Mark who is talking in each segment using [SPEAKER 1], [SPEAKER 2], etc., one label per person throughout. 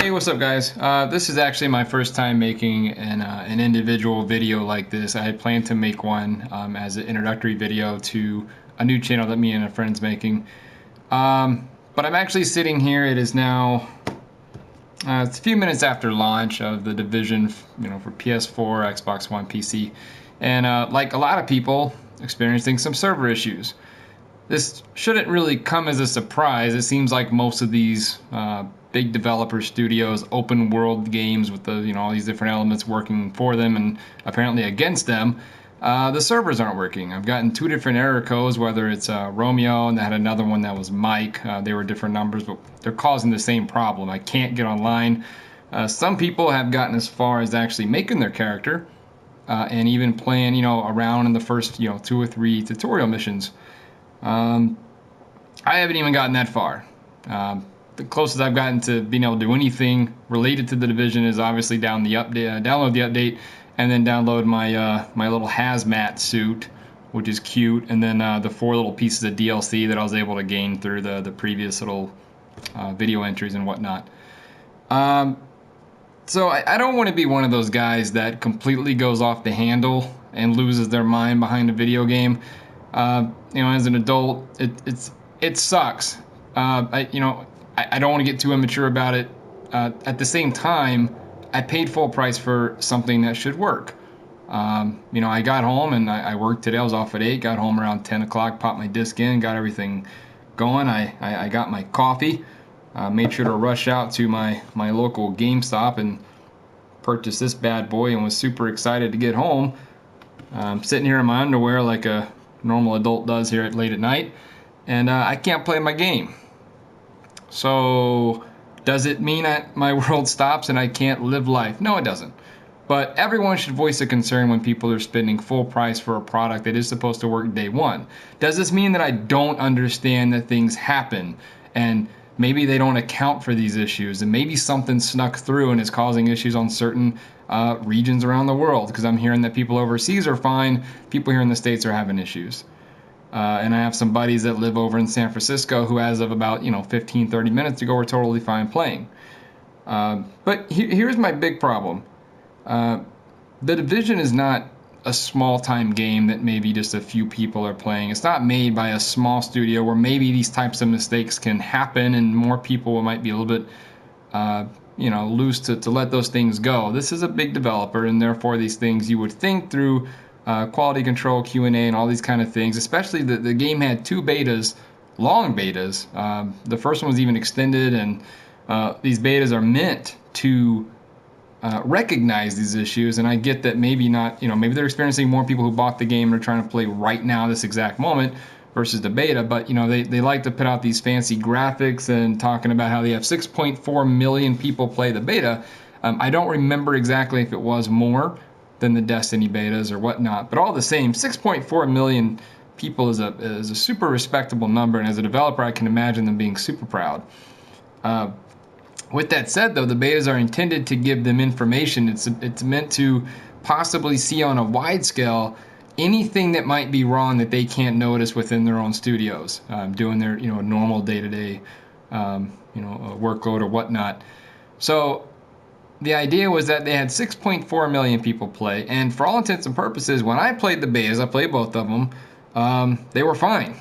[SPEAKER 1] Hey, what's up, guys? This is actually my first time making an individual video like this. I had planned to make one as an introductory video to a new channel that me and a friend's making. But I'm actually sitting here. It is now it's a few minutes after launch of the Division, for PS4, Xbox One, PC, and like a lot of people, experiencing some server issues. This shouldn't really come as a surprise. It seems like most of these big developer studios, open world games with the all these different elements working for them and apparently against them, the servers aren't working. I've gotten two different error codes, whether it's Romeo and I had another one that was Mike. They were different numbers, but they're causing the same problem. I can't get online. Some people have gotten as far as actually making their character and even playing around in the first 2 or 3 tutorial missions. I haven't even gotten that far. The closest I've gotten to being able to do anything related to the Division is obviously download the update, and then download my my little hazmat suit, which is cute, and then the 4 little pieces of DLC that I was able to gain through the previous little video entries and whatnot. So I don't want to be one of those guys that completely goes off the handle and loses their mind behind a video game. As an adult, it sucks. I don't want to get too immature about it. At the same time, I paid full price for something that should work. I got home and I worked today. I was off at 8, got home around 10 o'clock, popped my disc in, got everything going. I got my coffee, made sure to rush out to my local GameStop and purchase this bad boy, and was super excited to get home. Sitting here in my underwear like a normal adult does here late at night, and I can't play my game. So does it mean that my world stops and I can't live life? No, it doesn't. But everyone should voice a concern when people are spending full price for a product that is supposed to work day one. Does this mean that I don't understand that things happen and maybe they don't account for these issues, and maybe something snuck through and is causing issues on certain regions around the world? Because I'm hearing that people overseas are fine, people here in the States are having issues. And I have some buddies that live over in San Francisco who, as of about 15-30 minutes ago, were totally fine playing. But here's my big problem. The Division is not a small-time game that maybe just a few people are playing. It's not made by a small studio where maybe these types of mistakes can happen and more people might be a little bit loose to let those things go. This is a big developer, and therefore these things you would think through quality control, Q&A, and all these kind of things. Especially the game had 2 betas, long betas. The first one was even extended, and these betas are meant to recognize these issues. And I get that maybe not, maybe they're experiencing more people who bought the game and are trying to play right now, this exact moment, versus the beta. But they like to put out these fancy graphics and talking about how they have 6.4 million people play the beta. I don't remember exactly if it was more than the Destiny betas or whatnot, but all the same, 6.4 million people is a super respectable number, and as a developer I can imagine them being super proud. With that said, though, the betas are intended to give them information. It's meant to possibly see on a wide scale anything that might be wrong that they can't notice within their own studios, doing their normal day-to-day workload or whatnot. So the idea was that they had 6.4 million people play, and for all intents and purposes, when I played the betas, I played both of them, they were fine.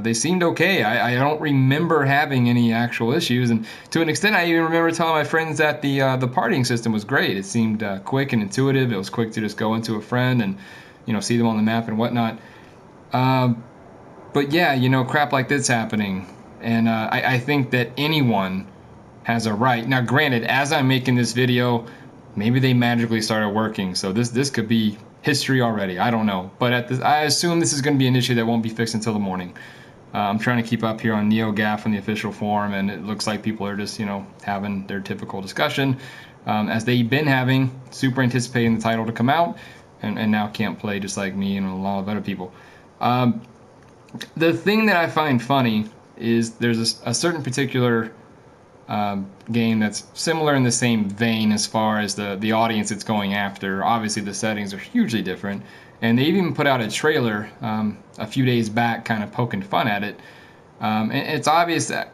[SPEAKER 1] They seemed okay. I don't remember having any actual issues, and to an extent, I even remember telling my friends that the partying system was great. It seemed quick and intuitive. It was quick to just go into a friend and see them on the map and whatnot. But yeah, crap like this happening, and I think that anyone has a right. Now, granted, as I'm making this video, maybe they magically started working, so this could be history already. I don't know, but I assume this is going to be an issue that won't be fixed until the morning. I'm trying to keep up here on NeoGAF on the official forum, and it looks like people are just having their typical discussion, as they've been having, super anticipating the title to come out, and now can't play, just like me and a lot of other people. The thing that I find funny is there's a certain particular game that's similar in the same vein as far as the audience it's going after. Obviously the settings are hugely different, and they even put out a trailer a few days back kind of poking fun at it. And it's obvious that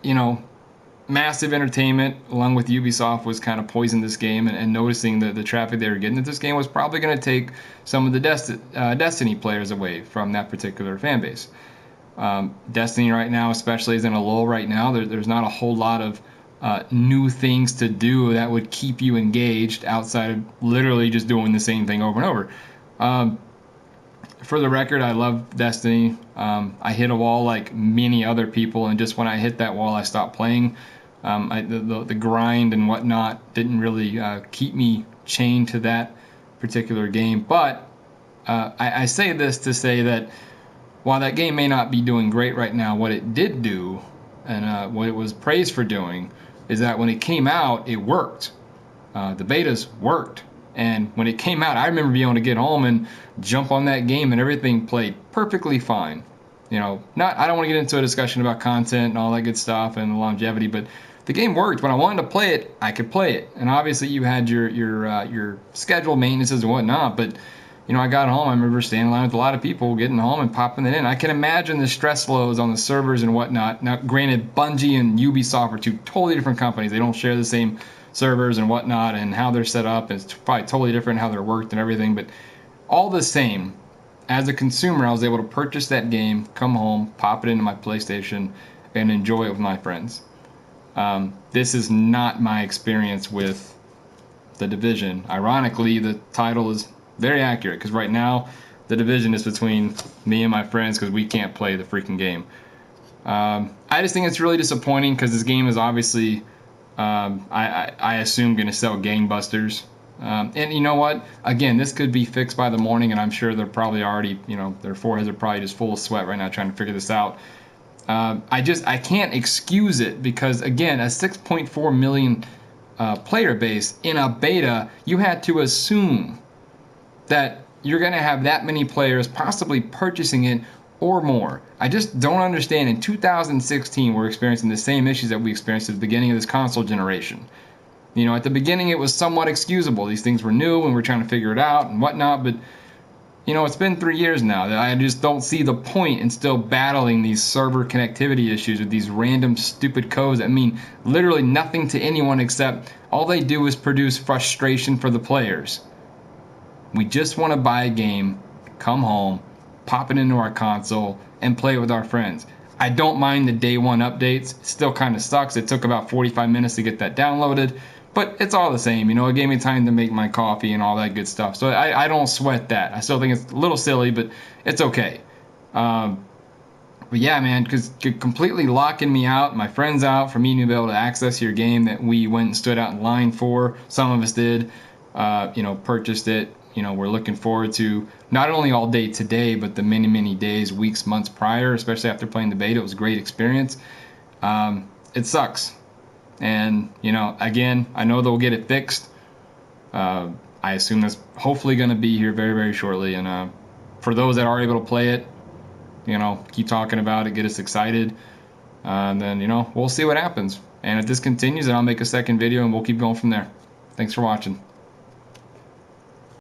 [SPEAKER 1] massive entertainment, along with Ubisoft, was kind of poisoned this game, and noticing the traffic they were getting at this game was probably going to take some of the Destiny players away from that particular fan base. Destiny right now, especially, is in a lull right now. There's not a whole lot of new things to do that would keep you engaged outside of literally just doing the same thing over and over. For the record, I love Destiny. I hit a wall like many other people, and just when I hit that wall, I stopped playing. The grind and whatnot didn't really keep me chained to that particular game. But I say this to say that while that game may not be doing great right now, what it did do, and what it was praised for doing, is that when it came out, it worked. The betas worked. And when it came out, I remember being able to get home and jump on that game, and everything played perfectly fine. I don't want to get into a discussion about content and all that good stuff and longevity, but the game worked. When I wanted to play it, I could play it. And obviously, you had your scheduled maintenances and whatnot. But I got home. I remember standing in line with a lot of people, getting home and popping it in. I can imagine the stress loads on the servers and whatnot. Now, granted, Bungie and Ubisoft are two totally different companies. They don't share the same servers and whatnot, and how they're set up is probably totally different, how they're worked and everything. But all the same, as a consumer, I was able to purchase that game, come home, pop it into my PlayStation, and enjoy it with my friends. This is not my experience with The Division. Ironically, the title is very accurate, because right now The Division is between me and my friends because we can't play the freaking game. I just think it's really disappointing, because this game is obviously I assume going to sell gangbusters. And you know what? Again, this could be fixed by the morning, and I'm sure they're probably already, their foreheads are probably just full of sweat right now trying to figure this out. I can't excuse it, because again, a 6.4 million player base in a beta, you had to assume that you're going to have that many players possibly purchasing it or more. I just don't understand. In 2016, we're experiencing the same issues that we experienced at the beginning of this console generation. At the beginning, it was somewhat excusable. These things were new, and we're trying to figure it out and whatnot. But, it's been 3 years now. I just don't see the point in still battling these server connectivity issues with these random stupid codes that mean literally nothing to anyone, except all they do is produce frustration for the players. We just want to buy a game, come home, pop it into our console, and play it with our friends. I don't mind the day one updates. It still kind of sucks. It took about 45 minutes to get that downloaded, but it's all the same. It gave me time to make my coffee and all that good stuff. So I don't sweat that. I still think it's a little silly, but it's okay. But yeah, man, because completely locking me out, my friends out, for me to be able to access your game that we went and stood out in line for. Some of us did, purchased it. We're looking forward to not only all day today, but the many, many days, weeks, months prior, especially after playing the beta. It was a great experience. It sucks. And, again, I know they'll get it fixed. I assume that's hopefully going to be here very, very shortly. And for those that are able to play it, keep talking about it, get us excited. And then, we'll see what happens. And if this continues, then I'll make a second video and we'll keep going from there. Thanks for watching.